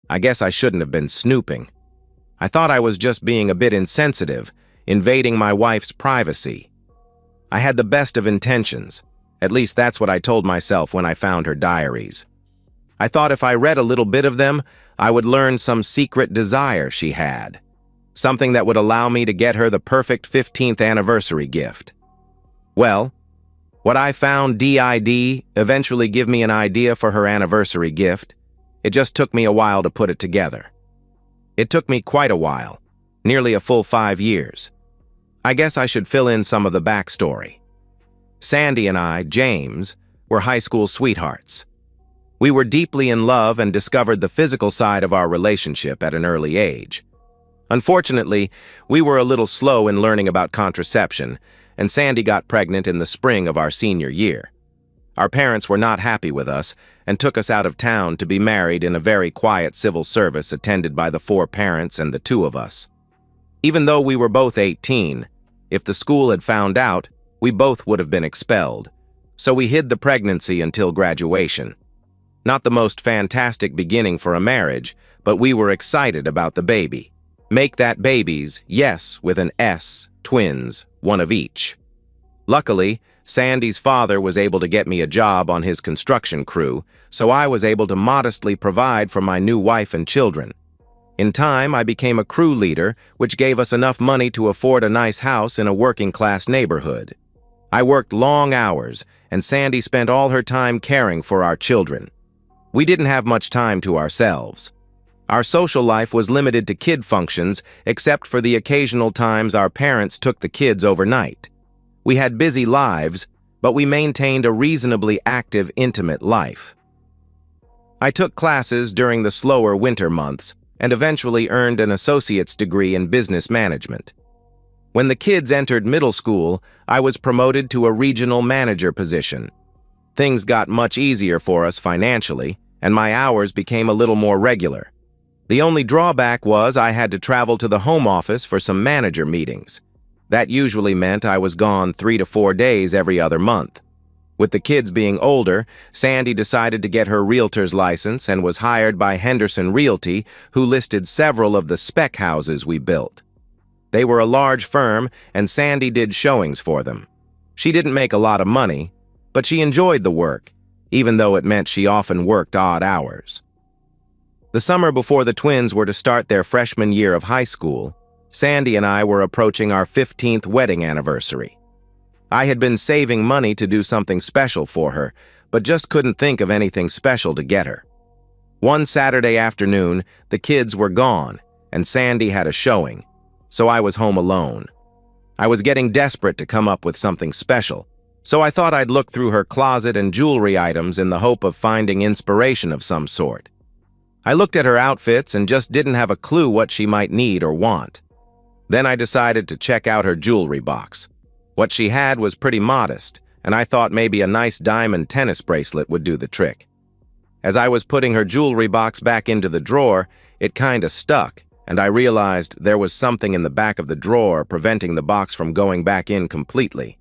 I guess I shouldn't have been snooping. I thought I was just being a bit insensitive, invading my wife's privacy. I had the best of intentions. At least that's what I told myself when I found her diaries. I thought if I read a little bit of them, I would learn some secret desire she had. Something that would allow me to get her the perfect 15th anniversary gift. Well, what I found did eventually give me an idea for her anniversary gift. It just took me a while to put it together. It took me quite a while, nearly a full 5 years. I guess I should fill in some of the backstory. Sandy and I, James, were high school sweethearts. We were deeply in love and discovered the physical side of our relationship at an early age. Unfortunately, we were a little slow in learning about contraception, and Sandy got pregnant in the spring of our senior year. Our parents were not happy with us and took us out of town to be married in a very quiet civil service attended by the 4 parents and the 2 of us. Even though we were both 18, if the school had found out, we both would have been expelled, so we hid the pregnancy until graduation. Not the most fantastic beginning for a marriage, but we were excited about the baby. Make that babies, yes, with an S, twins, 1 of each. Luckily, Sandy's father was able to get me a job on his construction crew, so I was able to modestly provide for my new wife and children. In time, I became a crew leader, which gave us enough money to afford a nice house in a working-class neighborhood. I worked long hours, and Sandy spent all her time caring for our children. We didn't have much time to ourselves. Our social life was limited to kid functions, except for the occasional times our parents took the kids overnight. We had busy lives, but we maintained a reasonably active, intimate life. I took classes during the slower winter months, and eventually earned an associate's degree in business management. When the kids entered middle school, I was promoted to a regional manager position. Things got much easier for us financially, and my hours became a little more regular. The only drawback was I had to travel to the home office for some manager meetings. That usually meant I was gone 3 to 4 days every other month. With the kids being older, Sandy decided to get her realtor's license and was hired by Henderson Realty, who listed several of the spec houses we built. They were a large firm, and Sandy did showings for them. She didn't make a lot of money, but she enjoyed the work, even though it meant she often worked odd hours. The summer before the twins were to start their freshman year of high school, Sandy and I were approaching our 15th wedding anniversary. I had been saving money to do something special for her, but just couldn't think of anything special to get her. One Saturday afternoon, the kids were gone, and Sandy had a showing, so I was home alone. I was getting desperate to come up with something special, so I thought I'd look through her closet and jewelry items in the hope of finding inspiration of some sort. I looked at her outfits and just didn't have a clue what she might need or want. Then I decided to check out her jewelry box. What she had was pretty modest, and I thought maybe a nice diamond tennis bracelet would do the trick. As I was putting her jewelry box back into the drawer, it kinda stuck, and I realized there was something in the back of the drawer preventing the box from going back in completely.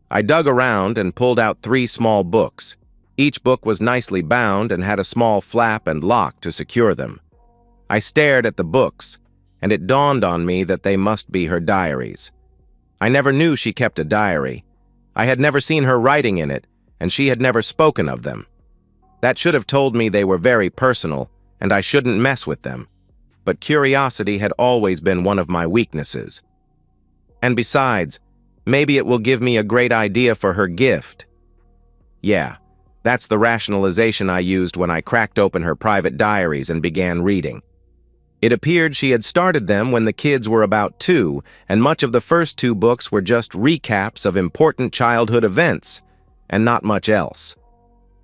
I dug around and pulled out 3 small books. Each book was nicely bound and had a small flap and lock to secure them. I stared at the books, and it dawned on me that they must be her diaries. I never knew she kept a diary. I had never seen her writing in it, and she had never spoken of them. That should have told me they were very personal, and I shouldn't mess with them. But curiosity had always been one of my weaknesses. And besides, maybe it will give me a great idea for her gift. Yeah, that's the rationalization I used when I cracked open her private diaries and began reading. It appeared she had started them when the kids were about 2, and much of the first 2 books were just recaps of important childhood events, and not much else.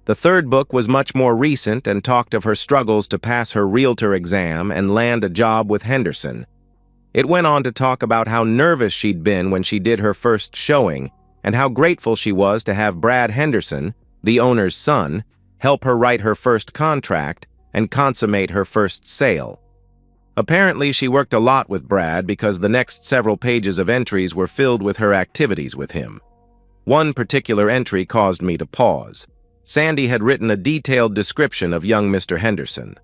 The 3rd book was much more recent and talked of her struggles to pass her realtor exam and land a job with Henderson. It went on to talk about how nervous she'd been when she did her first showing, and how grateful she was to have Brad Henderson, the owner's son, help her write her first contract and consummate her first sale. Apparently, she worked a lot with Brad because the next several pages of entries were filled with her activities with him. One particular entry caused me to pause. Sandy had written a detailed description of young Mr. Henderson.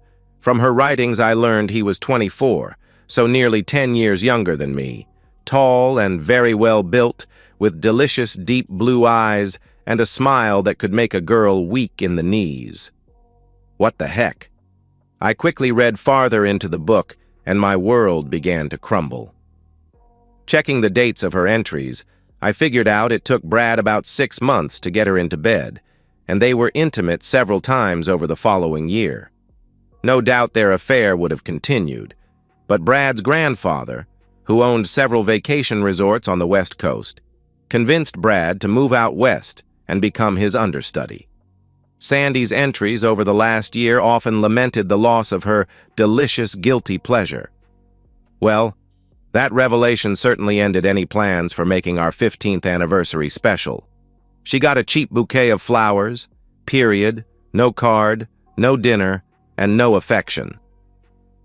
From her writings, I learned he was 24, so nearly 10 years younger than me, tall and very well built, with delicious deep blue eyes and a smile that could make a girl weak in the knees. What the heck? I quickly read farther into the book, and my world began to crumble. Checking the dates of her entries, I figured out it took Brad about 6 months to get her into bed, and they were intimate several times over the following year. No doubt their affair would have continued, but Brad's grandfather, who owned several vacation resorts on the West Coast, convinced Brad to move out west and become his understudy. Sandy's entries over the last year often lamented the loss of her delicious guilty pleasure. Well, that revelation certainly ended any plans for making our 15th anniversary special. She got a cheap bouquet of flowers, period, no card, no dinner, and no affection.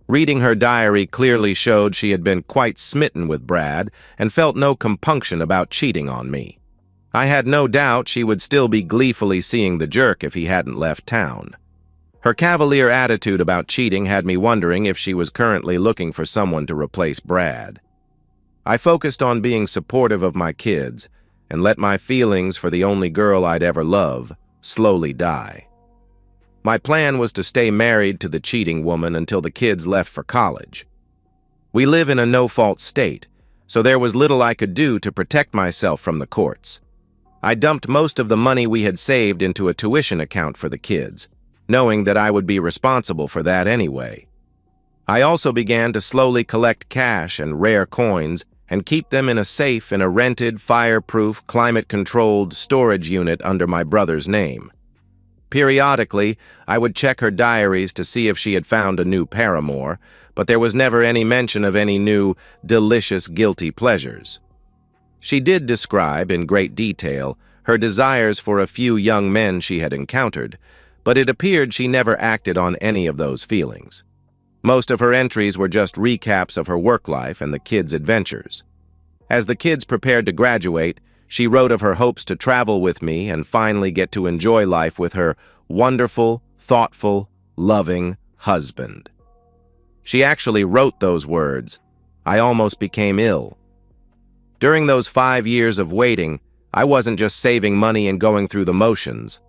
Reading her diary clearly showed she had been quite smitten with Brad and felt no compunction about cheating on me. I had no doubt she would still be gleefully seeing the jerk if he hadn't left town. Her cavalier attitude about cheating had me wondering if she was currently looking for someone to replace Brad. I focused on being supportive of my kids and let my feelings for the only girl I'd ever love slowly die. My plan was to stay married to the cheating woman until the kids left for college. We live in a no-fault state, so there was little I could do to protect myself from the courts. I dumped most of the money we had saved into a tuition account for the kids, knowing that I would be responsible for that anyway. I also began to slowly collect cash and rare coins and keep them in a safe in a rented, fireproof, climate-controlled storage unit under my brother's name. Periodically, I would check her diaries to see if she had found a new paramour, but there was never any mention of any new, delicious, guilty pleasures. She did describe, in great detail, her desires for a few young men she had encountered, but it appeared she never acted on any of those feelings. Most of her entries were just recaps of her work life and the kids' adventures. As the kids prepared to graduate, she wrote of her hopes to travel with me and finally get to enjoy life with her wonderful, thoughtful, loving husband. She actually wrote those words. I almost became ill. During those 5 years of waiting, I wasn't just saving money and going through the motions.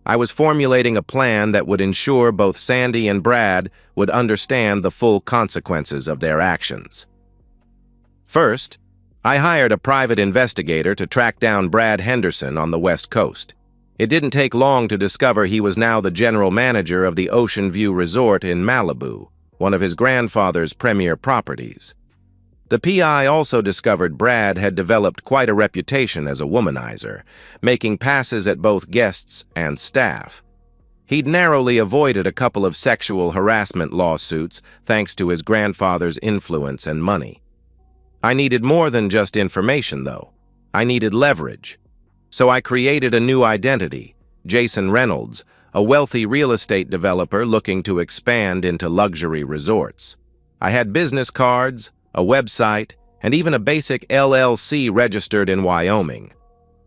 I was formulating a plan that would ensure both Sandy and Brad would understand the full consequences of their actions. First, I hired a private investigator to track down Brad Henderson on the West Coast. It didn't take long to discover he was now the general manager of the Ocean View Resort in Malibu, one of his grandfather's premier properties. The PI also discovered Brad had developed quite a reputation as a womanizer, making passes at both guests and staff. He'd narrowly avoided a couple of sexual harassment lawsuits thanks to his grandfather's influence and money. I needed more than just information, though. I needed leverage. So I created a new identity, Jason Reynolds, a wealthy real estate developer looking to expand into luxury resorts. I had business cards, a website, and even a basic LLC registered in Wyoming.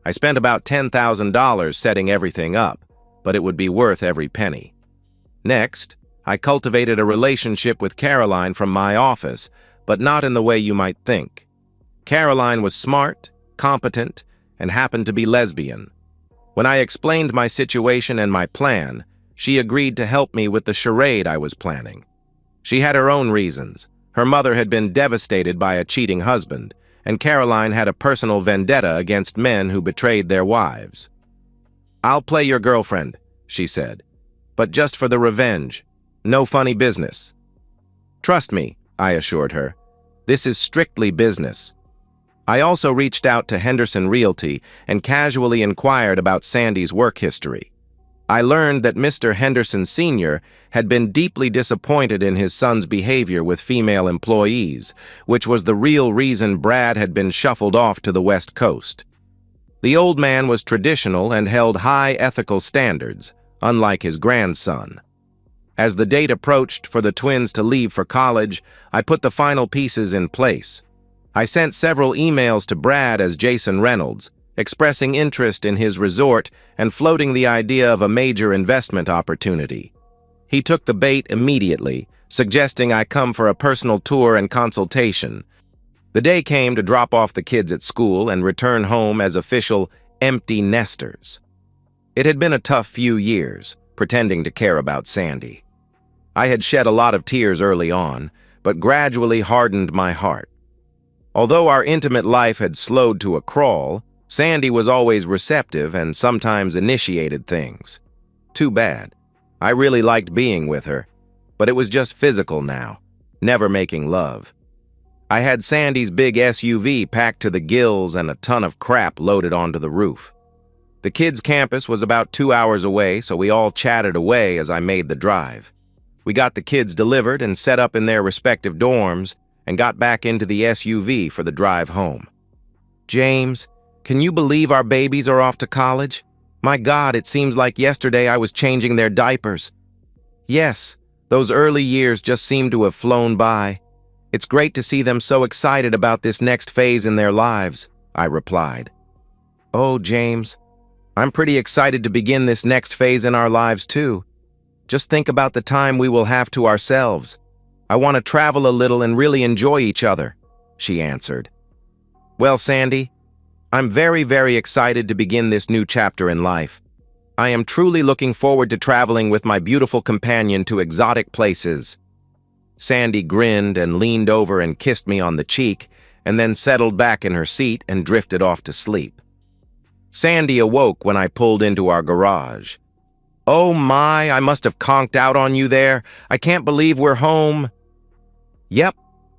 I spent about $10,000 setting everything up, but it would be worth every penny. Next, I cultivated a relationship with Caroline from my office, but not in the way you might think. Caroline was smart, competent, and happened to be lesbian. When I explained my situation and my plan, she agreed to help me with the charade I was planning. She had her own reasons. Her mother had been devastated by a cheating husband, and Caroline had a personal vendetta against men who betrayed their wives. "I'll play your girlfriend," she said, "but just for the revenge. No funny business." "Trust me," I assured her. "This is strictly business." I also reached out to Henderson Realty and casually inquired about Sandy's work history. I learned that Mr. Henderson Sr. had been deeply disappointed in his son's behavior with female employees, which was the real reason Brad had been shuffled off to the West Coast. The old man was traditional and held high ethical standards, unlike his grandson. As the date approached for the twins to leave for college, I put the final pieces in place. I sent several emails to Brad as Jason Reynolds, expressing interest in his resort and floating the idea of a major investment opportunity. He took the bait immediately, suggesting I come for a personal tour and consultation. The day came to drop off the kids at school and return home as official empty nesters. It had been a tough few years, pretending to care about Sandy. I had shed a lot of tears early on, but gradually hardened my heart. Although our intimate life had slowed to a crawl, Sandy was always receptive and sometimes initiated things. Too bad. I really liked being with her, but it was just physical now, never making love. I had Sandy's big SUV packed to the gills and a ton of crap loaded onto the roof. The kids' campus was about 2 hours away, so we all chatted away as I made the drive. We got the kids delivered and set up in their respective dorms and got back into the SUV for the drive home. James, can you believe our babies are off to college? My God, it seems like yesterday I was changing their diapers. Yes, those early years just seem to have flown by. It's great to see them so excited about this next phase in their lives, I replied. Oh, James, I'm pretty excited to begin this next phase in our lives too. Just think about the time we will have to ourselves. I want to travel a little and really enjoy each other, she answered. Well, Sandy, I'm very, very excited to begin this new chapter in life. I am truly looking forward to traveling with my beautiful companion to exotic places. Sandy grinned and leaned over and kissed me on the cheek, and then settled back in her seat and drifted off to sleep. Sandy awoke when I pulled into our garage. Oh my, I must have conked out on you there. I can't believe we're home. Yep,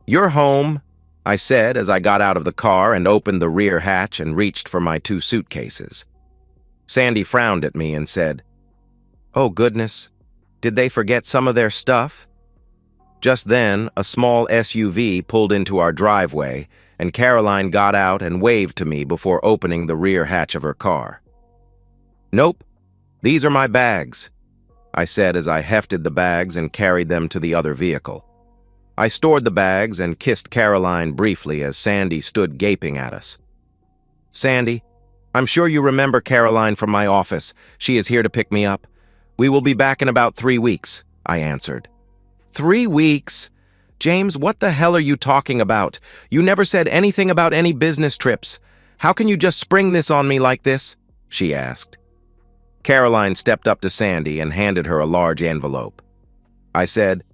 you're home, I said as I got out of the car and opened the rear hatch and reached for my 2 suitcases. Sandy frowned at me and said, Oh goodness, did they forget some of their stuff? Just then, a small SUV pulled into our driveway, and Caroline got out and waved to me before opening the rear hatch of her car. Nope, these are my bags, I said as I hefted the bags and carried them to the other vehicle. I stored the bags and kissed Caroline briefly as Sandy stood gaping at us. Sandy, I'm sure you remember Caroline from my office. She is here to pick me up. We will be back in about 3 weeks, I answered. 3 weeks? James, what the hell are you talking about? You never said anything about any business trips. How can you just spring this on me like this? She asked. Caroline stepped up to Sandy and handed her a large envelope. I said,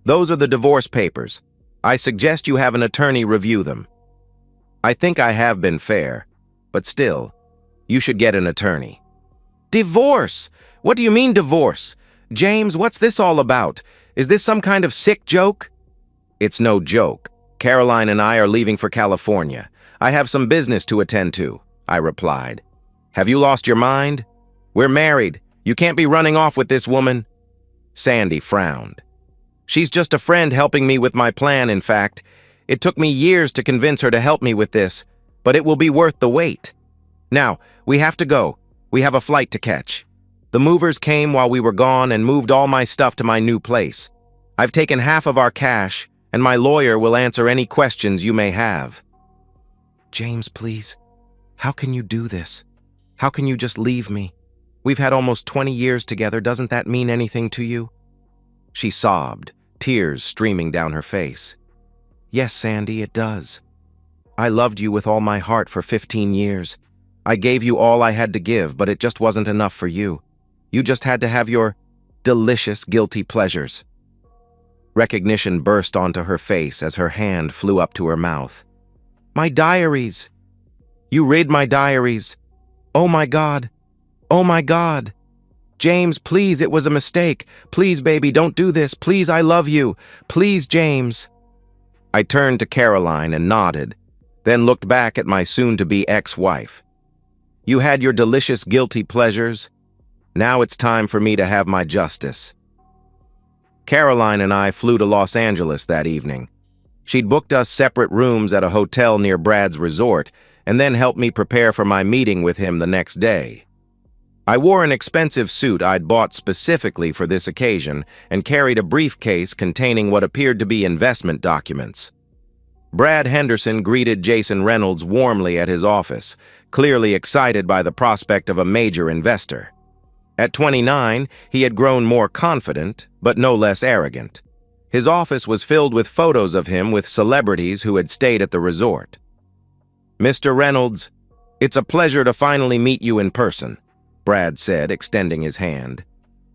Those are the divorce papers. I suggest you have an attorney review them. I think I have been fair, but still, you should get an attorney. Divorce? What do you mean divorce? James, what's this all about? Is this some kind of sick joke? It's no joke. Caroline and I are leaving for California. I have some business to attend to, I replied. Have you lost your mind? We're married. You can't be running off with this woman. Sandy frowned. She's just a friend helping me with my plan, in fact. It took me years to convince her to help me with this, but it will be worth the wait. Now, we have to go. We have a flight to catch. The movers came while we were gone and moved all my stuff to my new place. I've taken half of our cash, and my lawyer will answer any questions you may have. James, please. How can you do this? How can you just leave me? We've had almost 20 years together. Doesn't that mean anything to you? She sobbed, tears streaming down her face. Yes, Sandy, it does. I loved you with all my heart for 15 years. I gave you all I had to give, but it just wasn't enough for you. You just had to have your delicious, guilty pleasures. Recognition burst onto her face as her hand flew up to her mouth. My diaries! You read my diaries! Oh my God! Oh my God! James, please, it was a mistake. Please, baby, don't do this. Please, I love you. Please, James. I turned to Caroline and nodded, then looked back at my soon-to-be ex-wife. You had your delicious guilty pleasures. Now it's time for me to have my justice. Caroline and I flew to Los Angeles that evening. She'd booked us separate rooms at a hotel near Brad's resort and then helped me prepare for my meeting with him the next day. I wore an expensive suit I'd bought specifically for this occasion and carried a briefcase containing what appeared to be investment documents. Brad Henderson greeted Jason Reynolds warmly at his office, clearly excited by the prospect of a major investor. At 29, he had grown more confident, but no less arrogant. His office was filled with photos of him with celebrities who had stayed at the resort. "Mr. Reynolds, it's a pleasure to finally meet you in person," Brad said, extending his hand.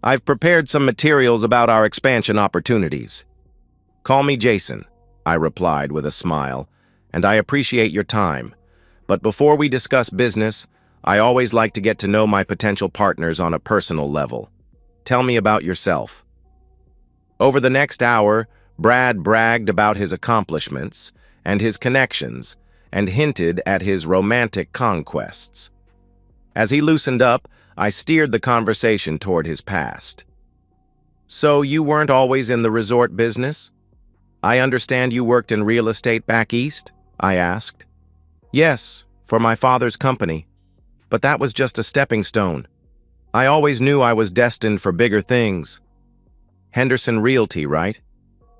"I've prepared some materials about our expansion opportunities." "Call me Jason," I replied with a smile, "and I appreciate your time. But before we discuss business, I always like to get to know my potential partners on a personal level. Tell me about yourself." Over the next hour, Brad bragged about his accomplishments and his connections and hinted at his romantic conquests. As he loosened up, I steered the conversation toward his past. "So you weren't always in the resort business? I understand you worked in real estate back east?" I asked. "Yes, for my father's company. But that was just a stepping stone. I always knew I was destined for bigger things." "Henderson Realty, right?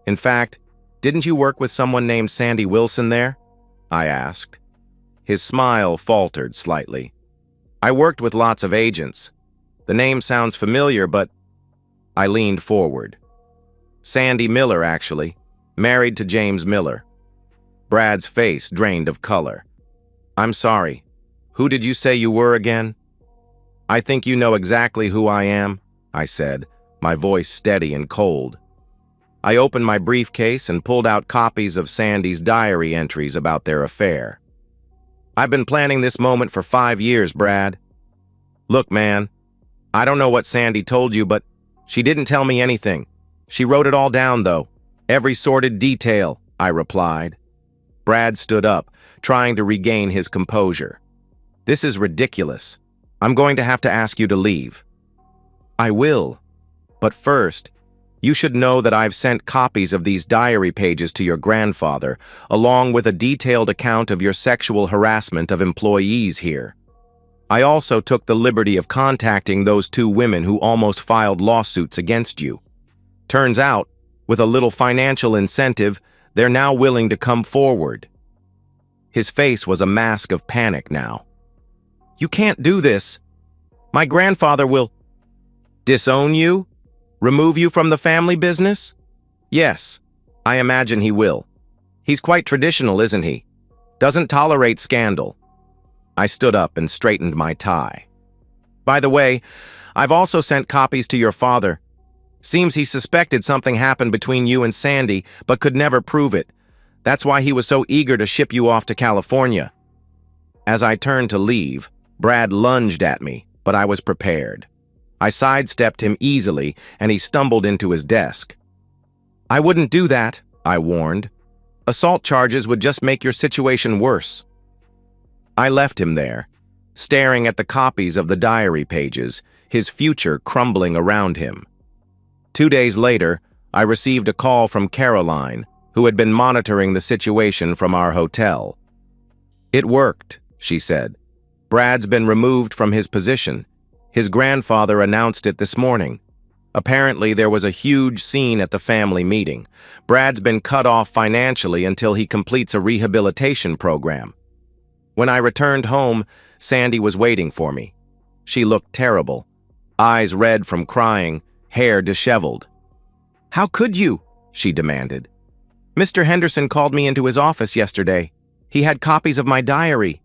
In fact, didn't you work with someone named Sandy Wilson there?" I asked. His smile faltered slightly. "I worked with lots of agents. The name sounds familiar, but..." I leaned forward. "Sandy Miller, actually. Married to James Miller." Brad's face drained of color. "I'm sorry. Who did you say you were again?" "I think you know exactly who I am," I said, my voice steady and cold. I opened my briefcase and pulled out copies of Sandy's diary entries about their affair. "I've been planning this moment for 5 years, Brad. Look, man, I don't know what Sandy told you, but she didn't tell me anything. She wrote it all down, though. Every sordid detail," I replied. Brad stood up, trying to regain his composure. "This is ridiculous. I'm going to have to ask you to leave." "I will. But first, you should know that I've sent copies of these diary pages to your grandfather, along with a detailed account of your sexual harassment of employees here. I also took the liberty of contacting those 2 women who almost filed lawsuits against you. Turns out, with a little financial incentive, they're now willing to come forward." His face was a mask of panic now. "You can't do this. My grandfather will..." "Disown you? Remove you from the family business?" "Yes, I imagine he will. He's quite traditional, isn't he? Doesn't tolerate scandal." I stood up and straightened my tie. "By the way, I've also sent copies to your father. Seems he suspected something happened between you and Sandy, but could never prove it. That's why he was so eager to ship you off to California." As I turned to leave, Brad lunged at me, but I was prepared. I sidestepped him easily, and he stumbled into his desk. "I wouldn't do that," I warned. "Assault charges would just make your situation worse." I left him there, staring at the copies of the diary pages, his future crumbling around him. 2 days later, I received a call from Caroline, who had been monitoring the situation from our hotel. "It worked," she said. "Brad's been removed from his position. His grandfather announced it this morning. Apparently, there was a huge scene at the family meeting. Brad's been cut off financially until he completes a rehabilitation program." When I returned home, Sandy was waiting for me. She looked terrible, eyes red from crying, hair disheveled. "How could you?" she demanded. "Mr. Henderson called me into his office yesterday. He had copies of my diary.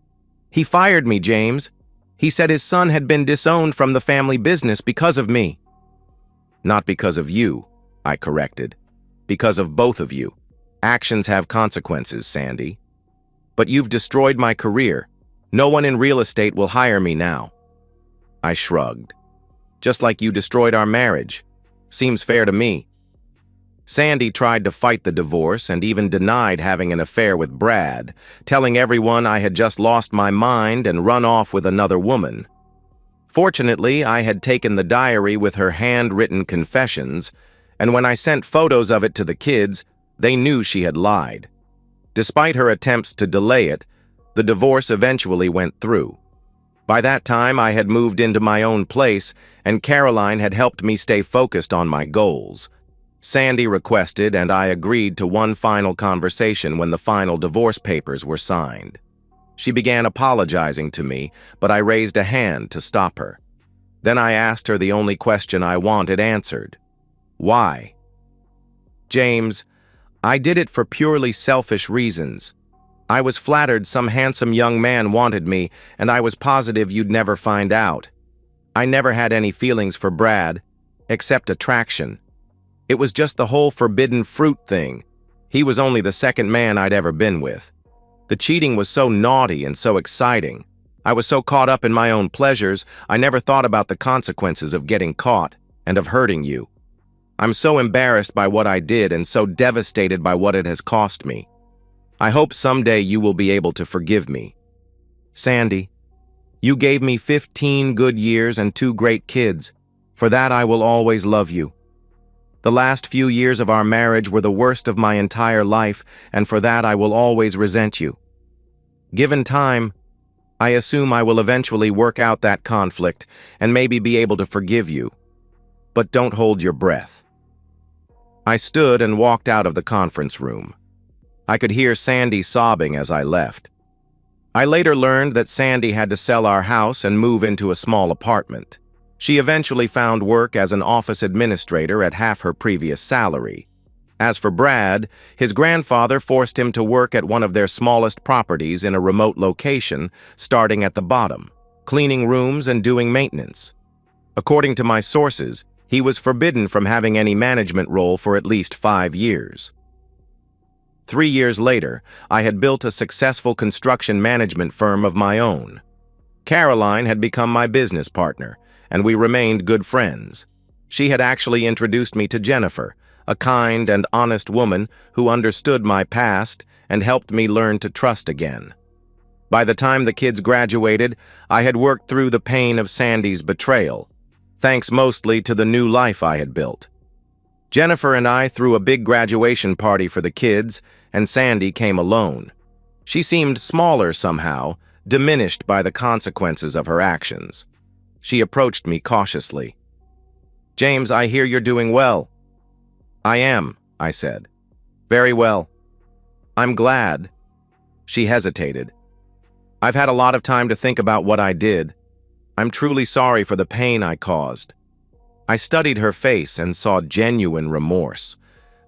He fired me, James. He said his son had been disowned from the family business because of me." "Not because of you," I corrected. "Because of both of you. Actions have consequences, Sandy. But you've destroyed my career. No one in real estate will hire me now." I shrugged. "Just like you destroyed our marriage. Seems fair to me." Sandy tried to fight the divorce and even denied having an affair with Brad, telling everyone I had just lost my mind and run off with another woman. Fortunately, I had taken the diary with her handwritten confessions, and when I sent photos of it to the kids, they knew she had lied. Despite her attempts to delay it, the divorce eventually went through. By that time, I had moved into my own place, and Caroline had helped me stay focused on my goals. Sandy requested, and I agreed to one final conversation when the final divorce papers were signed. She began apologizing to me, but I raised a hand to stop her. Then I asked her the only question I wanted answered. "Why?" James, I did it for purely selfish reasons. I was flattered some handsome young man wanted me, and I was positive you'd never find out. I never had any feelings for Brad, except attraction. It was just the whole forbidden fruit thing. He was only the second man I'd ever been with. The cheating was so naughty and so exciting. I was so caught up in my own pleasures, I never thought about the consequences of getting caught and of hurting you. I'm so embarrassed by what I did and so devastated by what it has cost me. I hope someday you will be able to forgive me. Sandy, you gave me 15 good years and 2 great kids. For that I will always love you. The last few years of our marriage were the worst of my entire life, and for that I will always resent you. Given time, I assume I will eventually work out that conflict and maybe be able to forgive you. But don't hold your breath. I stood and walked out of the conference room. I could hear Sandy sobbing as I left. I later learned that Sandy had to sell our house and move into a small apartment. She eventually found work as an office administrator at half her previous salary. As for Brad, his grandfather forced him to work at one of their smallest properties in a remote location, starting at the bottom, cleaning rooms and doing maintenance. According to my sources, he was forbidden from having any management role for at least 5 years. 3 years later, I had built a successful construction management firm of my own. Caroline had become my business partner, and we remained good friends. She had actually introduced me to Jennifer, a kind and honest woman who understood my past and helped me learn to trust again. By the time the kids graduated, I had worked through the pain of Sandy's betrayal, thanks mostly to the new life I had built. Jennifer and I threw a big graduation party for the kids, and Sandy came alone. She seemed smaller somehow, diminished by the consequences of her actions. She approached me cautiously. "James, I hear you're doing well." "I am," I said. "Very well." "I'm glad." She hesitated. "I've had a lot of time to think about what I did. I'm truly sorry for the pain I caused." I studied her face and saw genuine remorse.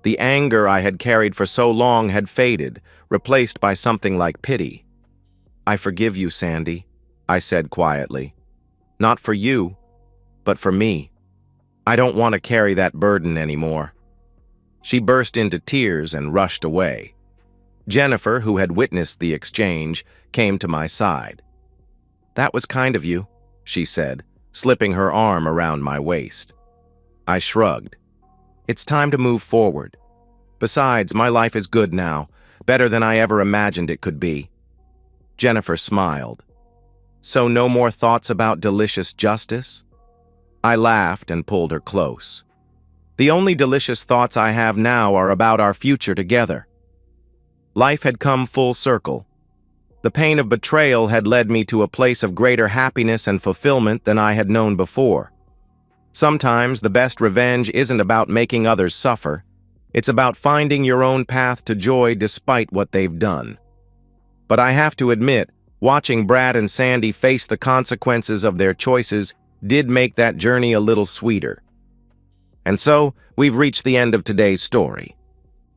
The anger I had carried for so long had faded, replaced by something like pity. "I forgive you, Sandy," I said quietly. "Not for you, but for me. I don't want to carry that burden anymore." She burst into tears and rushed away. Jennifer, who had witnessed the exchange, came to my side. "That was kind of you," she said, slipping her arm around my waist. I shrugged. "It's time to move forward. Besides, my life is good now, better than I ever imagined it could be." Jennifer smiled. "So no more thoughts about delicious justice?" I laughed and pulled her close. "The only delicious thoughts I have now are about our future together." Life had come full circle. The pain of betrayal had led me to a place of greater happiness and fulfillment than I had known before. Sometimes the best revenge isn't about making others suffer. It's about finding your own path to joy despite what they've done. But I have to admit, watching Brad and Sandy face the consequences of their choices did make that journey a little sweeter. And so, we've reached the end of today's story.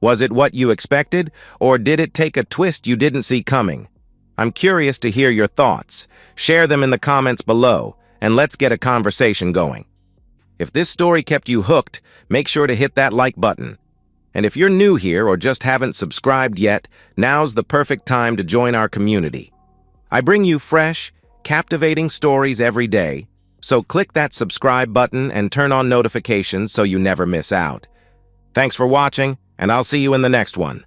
Was it what you expected, or did it take a twist you didn't see coming? I'm curious to hear your thoughts. Share them in the comments below, and let's get a conversation going. If this story kept you hooked, make sure to hit that like button. And if you're new here or just haven't subscribed yet, now's the perfect time to join our community. I bring you fresh, captivating stories every day, so click that subscribe button and turn on notifications so you never miss out. Thanks for watching, and I'll see you in the next one.